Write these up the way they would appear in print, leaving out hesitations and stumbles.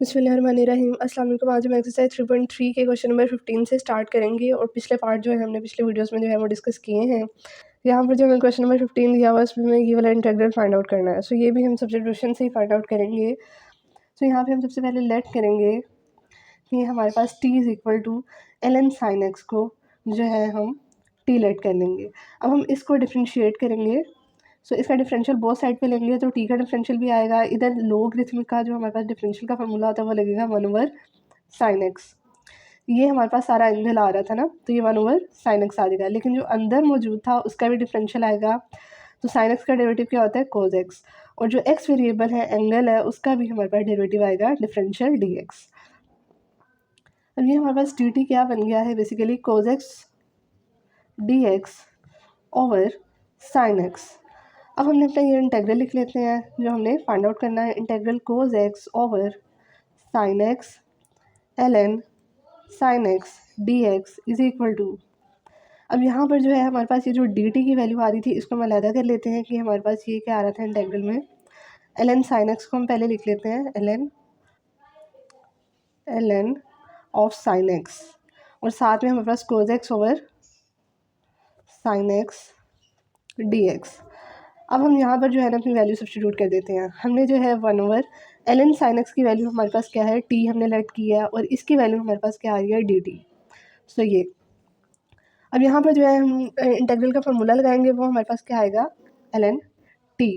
बिस्मिल्लाहिर्रहमानिर्रहीम। अस्सलाम वालेकुम। आज हम एक्सरसाइज 3.3 के क्वेश्चन नंबर 15 से स्टार्ट करेंगे और पिछले पार्ट जो है हमने पिछले वीडियोस में जो है वो डिस्कस किए हैं। यहाँ पर जो हमें क्वेश्चन नंबर 15 दिया हुआ है उसमें ये वाला इंटीग्रल फाइंड आउट करना है। सो ये भी हम सब्स्टिट्यूशन से ही फाइंड आउट करेंगे। सो यहाँ पे हम सबसे पहले लेट करेंगे कि हमारे पास t is equal to ln sin x को जो है हम t लेट कर लेंगे। अब हम इसको डिफ्रेंशिएट करेंगे। सो इसका डिफरेंशियल बोथ साइड पे लेंगे तो टी का डिफरेंशियल भी आएगा। इधर लोगरिथमिक का जो हमारे पास डिफरेंशियल का फार्मूला होता है वो लगेगा 1/sin x। ये हमारे पास सारा एंगल आ रहा था ना, तो ये 1/sin x आ जाएगा। लेकिन जो अंदर मौजूद था उसका भी डिफरेंशियल आएगा। तो sin x का डेरिवेटिव क्या होता है? cos x। और जो x वेरिएबल है, एंगल है, उसका भी हमारे पास डेरिवेटिव आएगा डिफरेंशियल dx। अब ये हमारे पास dt क्या बन गया है? Basically cos x dx over sin x। अब हमने अपना ये इंटेग्रल लिख लेते हैं जो हमने फाइंड आउट करना है। Integral cos x over sin x ln sin x dx is equal to. अब यहाँ पर जो है हमारे पास ये जो dt की वैल्यू आ रही थी इसको हम अलहदा कर लेते हैं कि हमारे पास ये क्या आ रहा था इंटेग्रल में। ln sin x को हम पहले लिख लेते हैं ln ऑफ sin x और साथ में हमारे पास cos x over sin x dx। अब हम यहाँ पर जो है ना अपनी वैल्यू सब्स्टिट्यूट कर देते हैं। हमने जो है 1/ln sin x की वैल्यू हमारे पास क्या है? t हमने लेट किया है और इसकी वैल्यू हमारे पास क्या आ रही है? dt। सो ये अब यहाँ पर जो है हम इंटेग्रल का फार्मूला लगाएंगे, वो हमारे पास क्या आएगा? ln t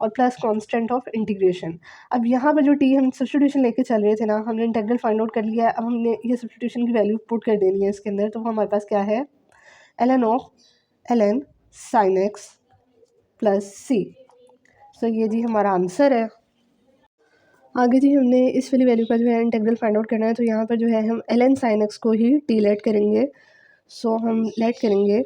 और प्लस कांस्टेंट ऑफ इंटीग्रेशन। अब यहाँ पर जो t हम सब्स्टिट्यूशन लेके चल रहे थे ना, हमने इंटेग्रल फाइंड आउट कर लिया है। अब हमने ये सब्स्टिट्यूशन की वैल्यू पुट कर देनी है इसके अंदर। तो हमारे पास क्या है? ln sin x plus c। सो ये जी हमारा आंसर है। आगे जी हमने इस वाली वैल्यू का जो है इंटीग्रल फाइंड आउट करना है। तो यहाँ पर जो है हम ln sin x को ही t लेट करेंगे। सो हम लेट करेंगे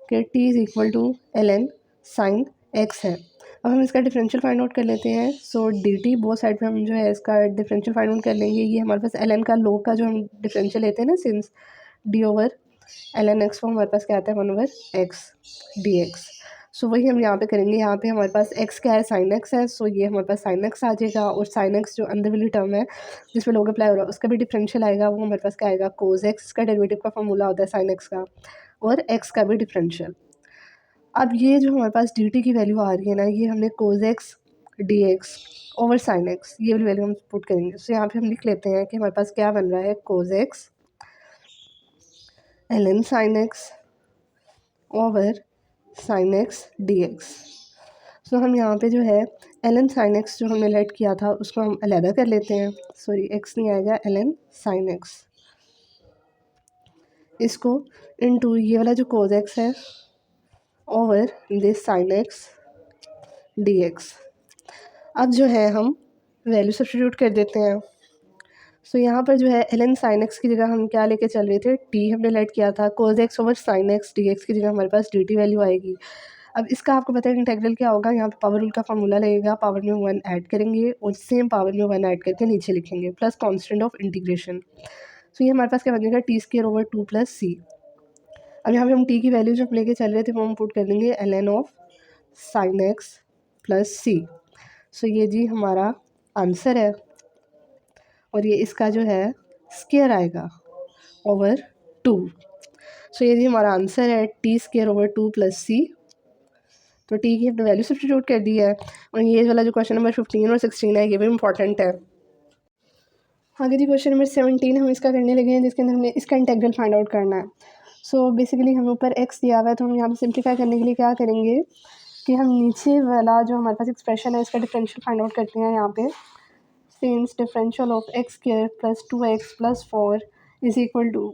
कि t is equal to ln sin x है। अब हम इसका डिफरेंशियल फाइंड आउट कर लेते हैं। सो dt बोथ साइड पे हम जो है इसका डिफरेंशियल फाइंड आउट कर लेंगे। ये हमारे पास ln का लोग का जो हम डिफरेंशियल लेते हैं ना, since d over ln x, वो हमारे पास क्या आता है? 1/x dx। सो वही हम यहाँ पे करेंगे। यहाँ पे हमारे पास x क्या है? sin x है। सो ये हमारे पास sin x आ जाएगा और sin x जो अंदर वाली टर्म है जिसमें लोग अप्लाई हो रहा है उसका भी डिफरेंशियल आएगा। वो हमारे पास क्या आएगा? cos x का डेरिवेटिव का फार्मूला होता है sin x का, और x का भी डिफरेंशियल। अब ये जो हमारे पास dt की वैल्यू आ रही है ना, ये हमने cos x dx over sin x ये वाली वैल्यू हम पुट करेंगे। सो यहाँ पे हम लिख लेते हैं कि हमारे पास क्या बन रहा है? cos x ln sin x over sin x dx। सो हम यहाँ पे जो है ln sin x जो हमने लेट किया था उसको हम अलहदा कर लेते हैं। सॉरी, x नहीं आएगा, ln sin x इसको इनटू ये वाला जो cos x है over this sin x dx। अब जो है हम वैल्यू सब्स्टिट्यूट कर देते हैं। सो यहाँ पर जो है ln sin x की जगह हम क्या लेके चल रहे थे? t हमने लेट किया था। cos x over sin x dx की जगह हमारे पास dt वैल्यू आएगी। अब इसका आपको पता है इंटेग्रल क्या होगा? यहाँ पे पावर रूल का फार्मूला लगेगा। पावर में 1 ऐड करेंगे और सेम पावर में 1 ऐड करके नीचे लिखेंगे प्लस कांस्टेंट ऑफ इंटीग्रेशन। सो ये हमारे पास क्या बन जाएगा? t² over 2 plus c। अब यहाँ पे हम t की वैल्यू जब लेके चल रहे थे वो हम पुट कर देंगे ln of sin x plus c। सो ये जी हमारा आंसर है और ये इसका जो है स्क्वायर आएगा ओवर 2। सो ये जी हमारा आंसर है t² ओवर 2 प्लस c। तो टी की हमने वैल्यू सब्स्टिट्यूट कर दी है। और ये वाला जो क्वेश्चन नंबर 15 और 16 है ये भी इंपॉर्टेंट है। आगे जी क्वेश्चन नंबर 17 हम इसका करने लगे हैं जिसके अंदर हमने इसका इंटीग्रल फाइंड आउट करना है। सो बेसिकली हमें ऊपर x दिया हुआ है तो हम यहाँ पे सिंप्लीफाई करने के लिए क्या करेंगे कि हम नीचे वाला जो हमारे पास एक्सप्रेशन है इसका डिफरेंशियल फाइंड आउट करते हैं। यहाँ पे since differential of x² plus 2x plus 4 is equal to,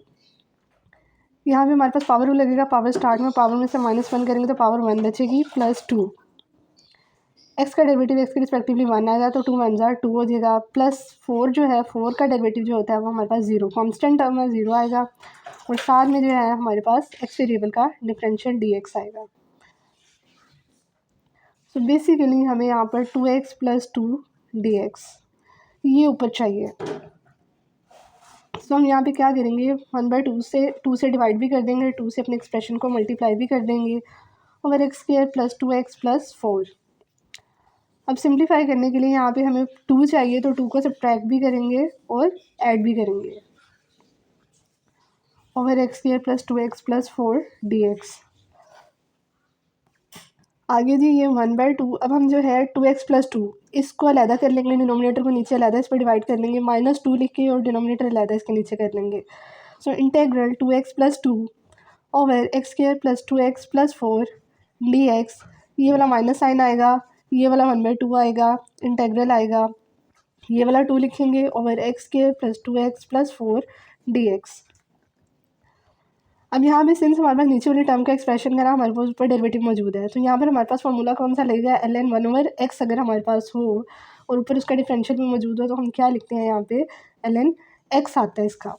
यहाँ पे हमारे पास पावर रूल लगेगा। पावर स्टार्ट में पावर में से -1 करेंगे तो पावर 1 बचेगी प्लस 2। x का डेरिवेटिव x के रिस्पेक्टिवली 1 आएगा तो 2 1 ज़ा 2 हो जाएगा। प्लस 4 जो है 4 का डेरिवेटिव जो होता है वो हमारे पास 0 कांस्टेंट टर्म है, 0 आएगा। और साथ में जो है हमारे पास x वेरिएबल का डिफरेंशियल dx आएगा। सो बेसिकली हमें यहाँ पर 2x प्लस 2 dx ये ऊपर चाहिए। सो हम यहाँ पे क्या करेंगे? 1/2 से 2 से डिवाइड भी कर देंगे, 2 से अपने एक्सप्रेशन को मल्टीप्लाई भी कर देंगे over x² plus 2x plus 4। अब सिंप्लीफाई करने के लिए यहाँ पे हमें 2 चाहिए, तो 2 को सब्ट्रैक्ट भी करेंगे और ऐड भी करेंगे। Over x square plus 2x plus 4 dx। आगे जी ये 1/2, अब हम जो है 2x प्लस 2 इसको अलहदा कर लेंगे, डिनोमिनेटर को नीचे अलहदा इस पर डिवाइड कर लेंगे, -2 लिख के और डिनोमिनेटर अलहदा इसके नीचे कर लेंगे। So integral 2x plus 2 over x square plus 2x plus 4 dx। ये वाला माइनस साइन आएगा, ये वाला 1/2 आएगा, इंटेग्रल आएगा, ये वाला 2 लिखेंगे over x square plus 2x plus 4 dx। अब यहाँ पे सिंस हमारे पास नीचे वाली टर्म का एक्सप्रेशन करा, हमारे पास ऊपर डेरिवेटिव मौजूद है, तो यहाँ पर हमारे पास फार्मूला कौन सा लगेगा, ln 1/x अगर हमारे पास हो और ऊपर उसका डिफरेंशियल भी मौजूद हो, तो हम क्या लिखते हैं यहाँ पे ln x आता है इसका।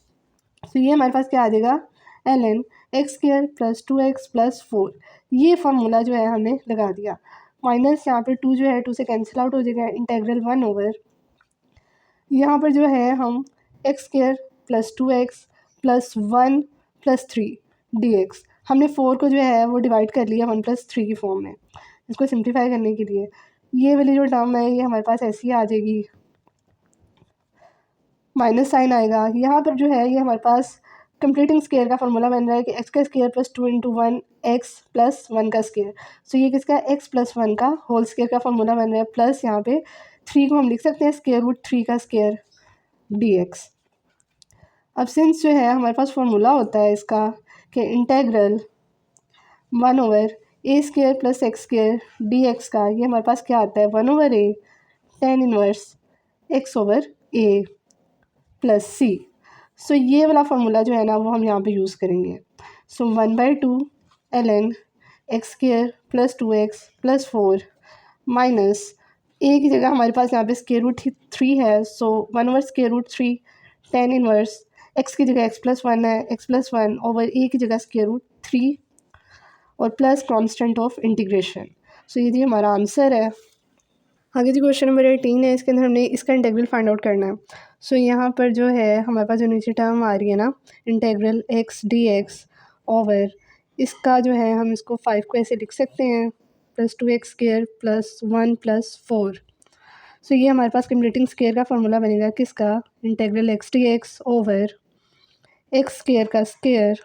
तो ये हमारे पास क्या आ जाएगा ln x square plus 2x plus 4। ये फार्मूला जो है हमने लगा दिया, माइनस यहाँ पे 2 जो है 2 से कैंसिल आउट हो जाएगा, इंटेग्रल 1 ओवर यहाँ पर जो है हम x square plus 2x plus 1 plus 3 dx। हमने 4 को जो है वो डिवाइड कर लिया 1 + 3 की फॉर्म में, इसको सिंप्लीफाई करने के लिए ये वाली जो टर्म है ये हमारे पास ऐसी आ जाएगी, माइनस साइन आएगा। यहाँ पर जो है ये हमारे पास कंप्लीटिंग स्क्वायर का फार्मूला बन रहा है कि एक्स का स्क्वायर प्लस 2 × 1 एक्स प्लस 1 का स्क्वायर। सो ये किसका एक्स प्लस 1 का होल स्क्वायर का फार्मूला बन रहा है, प्लस यहाँ पे 3 को हम लिख सकते हैं स्क्वायर रूट 3 का स्क्वायर dx। अब सिंस जो है हमारे पास फार्मूला होता है इसका कि integral 1 over a square plus x square dx का, ये हमारे पास क्या आता है 1 over a tan inverse x over a plus c. So ये वाला फार्मूला जो है ना वो हम यहाँ पे यूज़ करेंगे। So 1/2 ln x square plus 2x plus 4 minus a की जगह हमारे पास यहाँ पे स्क्वायर रूट 3 है, so 1 over square root 3 tan inverse x की जगह x+1 है, x+1 ओवर ए की जगह स्क्वायर रूट 3 और प्लस कांस्टेंट ऑफ इंटीग्रेशन। सो ये जी हमारा आंसर है। आगे जी क्वेश्चन नंबर 18 है, इसके अंदर हमने इसका इंटेग्रल फाइंड आउट करना है। सो यहाँ पर जो है हमारे पास जो नीचे टर्म आ रही है ना इंटेग्रल x dx ओवर इसका जो है हम इसको 5 को ऐसे लिख सकते हैं plus 2x square plus 1 plus 4। सो ये हमारे पास कंप्लीटिंग स्क्वायर का फार्मूला बनेगा किसका, integral x dx over x square का स्क्वायर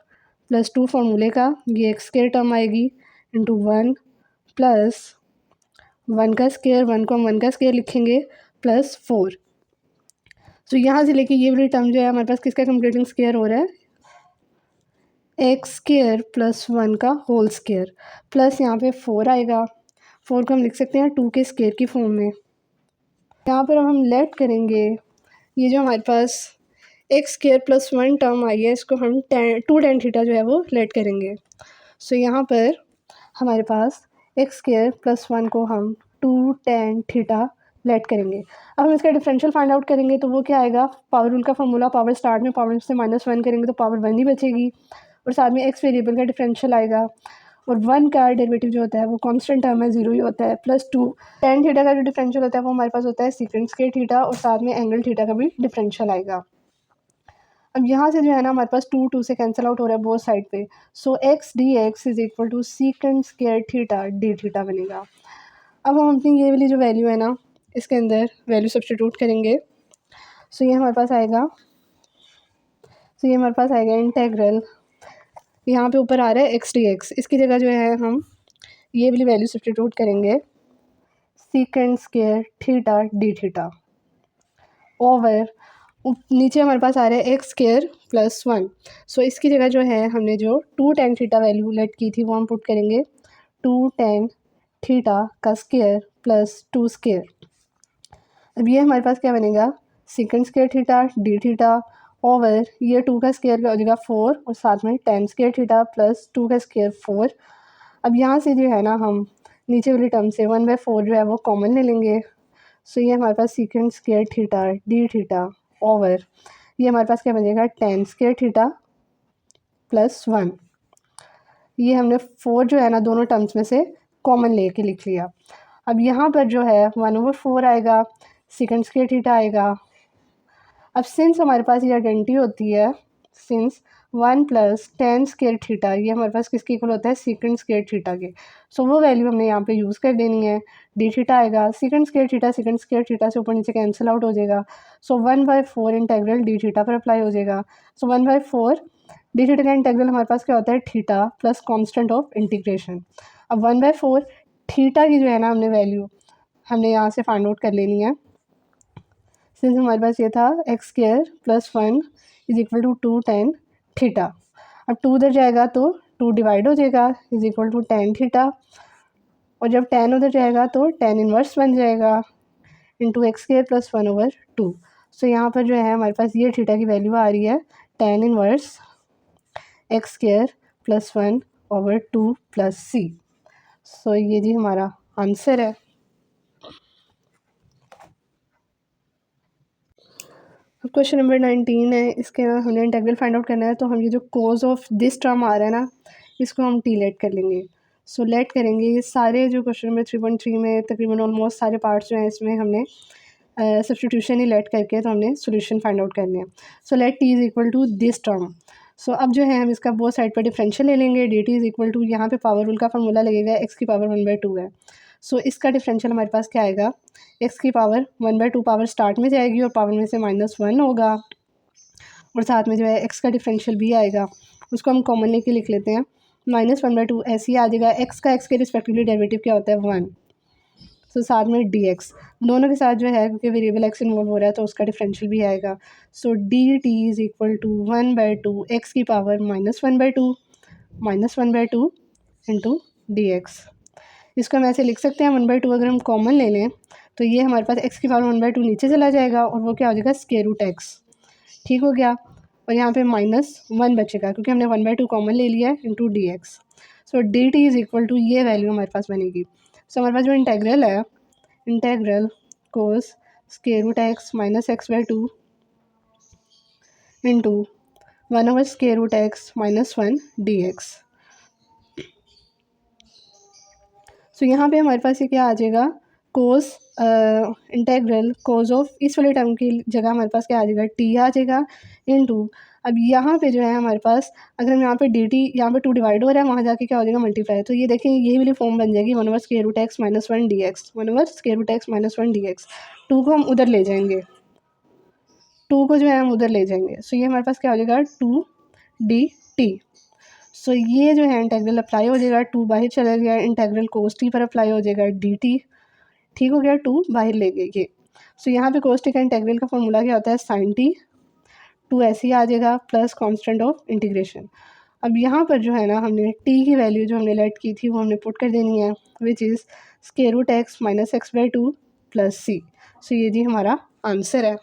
प्लस 2 फार्मूले का, ये एक्स स्क्वायर टर्म आएगी इंटू 1 प्लस 1 का स्क्वायर, 1 को हम 1 का स्क्वायर लिखेंगे प्लस 4। तो यहाँ से लेके ये वाली टर्म जो है हमारे पास किसका कंप्लीटिंग स्क्वायर हो रहा है, एक्स स्क्वायर प्लस 1 का होल स्क्वायर प्लस यहाँ पे 4 आएगा, 4 को हम लिख सकते हैं 2 के स्क्वायर की फॉर्म में। यहाँ पर हम लेट करेंगे ये जो हमारे पास एक्स स्क्वायर प्लस 1 टर्म आई है इसको हम 2 tan थीटा जो है वो लेट करेंगे। सो यहाँ पर हमारे पास एक्स स्क्वायर प्लस 1 को हम 2 tan थीटा लेट करेंगे। अब हम इसका डिफरेंशियल फाइंड आउट करेंगे तो वो क्या आएगा, पावर रूल का फार्मूला, पावर स्टार्ट में पावर से -1 करेंगे तो पावर 1 ही बचेगी और साथ में एक्स वेरिएबल का डिफरेंशियल आएगा और 1 का डेरिवेटिव जो होता है वो कांस्टेंट टर्म है 0 ही होता है, प्लस 2 tan थीटा का जो डिफरेंशियल होता है वो हमारे पास होता है सीकेंट स्क्वायर थीटा और साथ में एंगल थीटा का भी डिफरेंशियल आएगा। अब यहाँ से जो है ना हमारे पास 2 से कैंसिल आउट हो रहा है बोथ साइड पे, so x dx is equal to secant square theta d theta बनेगा। अब हम अपनी ये वाली जो वैल्यू है ना इसके अंदर वैल्यू सब्स्टिट्यूट करेंगे। सो ये हमारे पास आएगा इंटेग्रल, यहाँ पे ऊपर आ रहा है एक्स dx, इसकी जगह जो है हम ये वाली वैल्यू सब्स्टिट्यूट करेंगे secant square theta d theta over नीचे हमारे पास आ रहा है एक्स स्क्वायर प्लस 1। सो इसकी जगह जो है हमने जो 2 tan थीटा वैल्यू लेट की थी वो हम पुट करेंगे 2 tan थीटा का स्क्वायर प्लस 2 स्क्वायर। अब ये हमारे पास क्या बनेगा secant square theta d theta over ये 2 का स्क्वायर हो जाएगा 4 और साथ में tan स्क्वायर थीटा प्लस 2 का स्क्वायर 4। अब यहाँ से जो है ना हम नीचे वाली टर्म से 1/4 जो है वो कॉमन ले लेंगे। सो ये हमारे पास secant square theta d theta over ये हमारे पास क्या बनेगा tan स्क्वायर थीटा प्लस 1। ये हमने 4 जो है ना दोनों टर्म्स में से कॉमन लेके लिख लिया। अब यहाँ पर जो है 1/4 आएगा, सीकेंट स्क्वायर थीटा आएगा। अब सिंस हमारे पास ये आइडेंटिटी होती है, since 1 plus ten square theta, ये हमारे पास किसके इक्वल होता है, सीकेंड स्क्वायर थीटा के। सो वो वैल्यू हमने यहाँ पे यूज़ कर देनी है। डी थीटा आएगा, सीकेंड स्क्वायर थीटा से ऊपर नीचे कैंसिल आउट हो जाएगा। सो 1/4 इंटेग्रल डी थीटा पर अप्लाई हो जाएगा। सो 1/4 डी थीटा का इंटेग्रल हमारे पास क्या होता है, theta plus constant of integration. अब 1/4 थीटा की जो है ना हमने वैल्यू हमने यहाँ से फाइंड आउट कर लेनी है। सिंस हमारे पास ये था x square plus 1 is equal to 2 tan theta. अब 2 उधर जाएगा तो 2 डिवाइड हो जाएगा, is equal to tan theta, और जब tan उधर जाएगा तो tan इनवर्स बन जाएगा इंटू एक्स स्क्वायर प्लस 1/2। सो यहाँ पर जो है हमारे पास ये थीटा की वैल्यू आ रही है tan inverse x square plus 1/2 plus c. So ये जी हमारा आंसर है। अब क्वेश्चन नंबर 19 है, इसके हमने इंटेग्रल फाइंड आउट करना है। तो हम ये जो कोज ऑफ दिस टर्म आ रहा है ना, इसको हम टी लेट कर लेंगे। सो लेट करेंगे ये सारे जो क्वेश्चन नंबर 3.3 में तकरीबन ऑलमोस्ट सारे पार्ट्स जो हैं इसमें हमने सब्सटीट्यूशन ही लेट करके तो हमने सोल्यूशन फाइंड आउट करने हैं। So let t is equal to this term. So अब जो है हम इसका बोथ साइड पर डिफरेंशियल ले लेंगे। D t is equal to, यहाँ पे पावर रूल का फार्मूला लगेगा, एक्स की पावर 1/2 है। सो इसका डिफरेंशियल हमारे पास क्या आएगा, एक्स की पावर 1/2 पावर स्टार्ट में जाएगी और पावर में से -1 होगा, और साथ में जो है एक्स का डिफरेंशियल भी आएगा, उसको हम कॉमन लेके लिख लेते हैं। -1/2 ऐसे ही आ जाएगा। एक्स का एक्स के रिस्पेक्टिवली डेरिवेटिव क्या होता है, 1। सो साथ में डी एक्स दोनों के साथ जो है, क्योंकि वेरिएबल एक्स इन्वॉल्व हो रहा है तो उसका डिफरेंशियल भी आएगा। So d t is equal to 1/2 x की पावर -1/2 इंटू डी एक्स। इसको हम ऐसे लिख सकते हैं 1/2 अगर हम कॉमन ले लें तो ये हमारे पास एक्स की पावर 1/2 नीचे चला जाएगा और वो क्या हो जाएगा, स्क्वायर रूट एक्स। ठीक हो गया, और यहाँ पे -1 बचेगा क्योंकि हमने 1/2 कॉमन ले लिया है into d x. So d t is equal to ये वैल्यू हमारे पास बनेगी। सो हमारे पास जो इंटेग्रल है, integral cos square root x -x/2 into 1/स्क्वायर root x -1 d x. So यहाँ पे हमारे पास ये क्या आ जाएगा, कोस इंटेग्रल कोस ऑफ इस वाले टर्म की जगह हमारे पास क्या आ जाएगा, टी आ जाएगा इनटू, अब यहाँ पे जो है हमारे पास अगर हम यहाँ पे डी टी यहाँ पे 2 डिवाइड हो रहा है, वहाँ जाके क्या हो जाएगा, मल्टीप्लाई। तो ये देखें ये वाली फॉर्म बन जाएगी 1/स्क्वायर रूट एक्स -1 डी एक्स, 1/स्क्वायर रूट एक्स -1 डी एक्स। 2 को हम उधर ले जाएंगे, 2 को जो है हम उधर ले जाएंगे। सो ये हमारे पास क्या हो जाएगा, 2 डी टी। सो ये जो है इंटेग्रल अप्लाई हो जाएगा, 2 बाहर चला गया, इंटेग्रल कोस टी पर अप्लाई हो जाएगा डी टी। ठीक हो गया, 2 बाहर ले गए ये। सो यहाँ पे कोस टी का इंटेग्रल का फॉर्मूला क्या होता है, साइन टी। 2 ऐसे ही आ जाएगा प्लस कांस्टेंट ऑफ इंटीग्रेशन। अब यहाँ पर जो है ना हमने टी की वैल्यू जो हमने लेट की थी वो हमने पुट कर देनी है, which is square root x -x/2 plus c. So ये जी हमारा आंसर है।